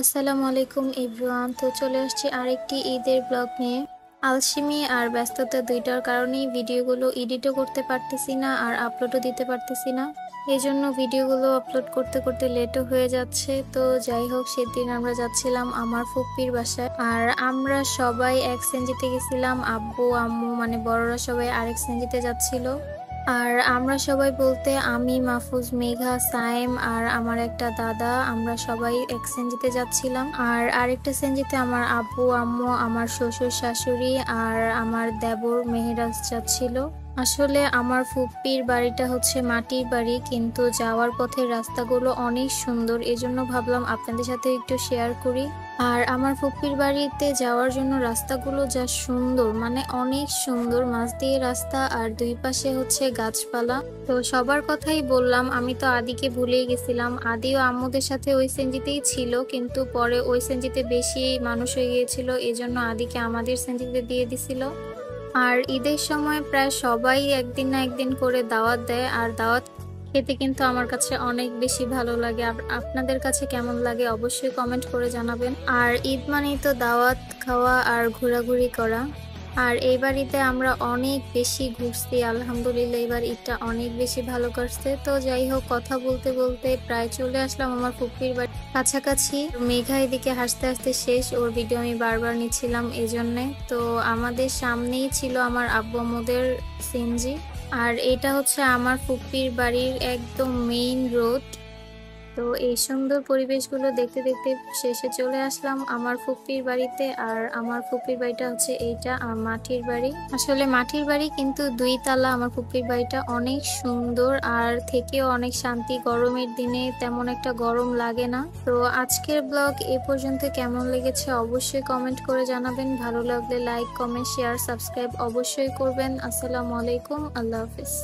আসসালামু আলাইকুম এভরিওয়ান। তো চলে আসছি আরেকটি ঈদের ব্লগ নিয়ে। আলসেমি আর ব্যস্ততা দুইটার কারণেই ভিডিওগুলো এডিটও করতে পারতেছি না আর আপলোডও দিতে পারতেছি না। এই জন্য ভিডিওগুলো আপলোড করতে করতে লেটও হয়ে যাচ্ছে। তো যাই হোক, সেদিন আমরা যাচ্ছিলাম আমার ফুপ্পির বাসায়, আর আমরা সবাই এক সেনজিতে গেছিলাম। আব্বু আম্মু মানে বড়রা সবাই আরেক সেনজিতে যাচ্ছিল। আর আমরা সবাই বলতে আমি, মাহফুজ, মেঘা, সায়েম আর আমার একটা দাদা, আমরা সবাই এক সেনজিতে যাচ্ছিলাম। আর আরেকটা সেনজিতে আমার আব্বু আম্মু, আমার শ্বশুর শাশুড়ি আর আমার দেবর মেহেরাজ যাচ্ছিল। আসলে আমার ফুপ্পির বাড়িটা হচ্ছে মাটির বাড়ি, কিন্তু যাওয়ার পথের রাস্তাগুলো অনেক সুন্দর, এজন্য ভাবলাম আপনাদের সাথে একটু শেয়ার করি। আর আমার ফুপ্পির বাড়িতে যাওয়ার জন্য রাস্তাগুলো যা সুন্দর, মানে অনেক সুন্দর, মাঝ দিয়ে রাস্তা আর দুই পাশে হচ্ছে গাছপালা। তো সবার কথাই বললাম, আমি তো আদিকে ভুলেই গেছিলাম। আদিও আম্মুদের সাথে ওই সেনজিতেই ছিল, কিন্তু পরে ওই সেনজিতে বেশি মানুষ হয়ে গিয়েছিল, এজন্য আদিকে আমাদের সেনজিতে দিয়ে দিছিল। আর ঈদের সময় প্রায় সবাই একদিন না একদিন করে দাওয়াত দেয়, আর দাওয়াত খেতে কিন্তু আমার কাছে অনেক বেশি ভালো লাগে। আপনাদের কাছে কেমন লাগে অবশ্যই কমেন্ট করে জানাবেন। আর ঈদ মানেই তো দাওয়াত খাওয়া আর ঘোরাঘুরি করা। আর এইবার ঈদে আমরা অনেক বেশি ঘুরছি, আলহামদুলিল্লাহ এবার ঈদটা অনেক বেশি ভালো কাটছে। তো যাই হোক, কথা বলতে বলতে প্রায় চলে আসলাম আমার ফুপ্পির বাড়ি কাছাকাছি। মেঘা এদিকে হাসতে হাসতে শেষ, ওর ভিডিও আমি বারবার নিচ্ছিলাম এজন্যে। তো আমাদের সামনেই ছিল আমার আব্বু আম্মুদের সিএনজি, আর এটা হচ্ছে আমার ফুপ্পির বাড়ির একদম মেইন রোড। তো এই সুন্দর পরিবেশগুলো দেখতে দেখতে শেষে চলে আসলাম আমার ফুপ্পির বাড়িতে। আর আমার ফুপ্পির বাড়িটা হচ্ছে এইটা, মাটির বাড়ি। আসলে মাটির বাড়ি, কিন্তু 2 তলা। আমার ফুপ্পির বাড়িটা অনেক সুন্দর আর থেকেও অনেক শান্তি। গরমের দিনে তেমন একটা গরম লাগে না। তো আজকের ব্লগ এ পর্যন্ত, কেমন লেগেছে অবশ্যই কমেন্ট করে জানাবেন। ভালো লাগলে লাইক, কমেন্ট, শেয়ার, সাবস্ক্রাইব অবশ্যই করবেন। আসসালামু আলাইকুম, আল্লাহ হাফিজ।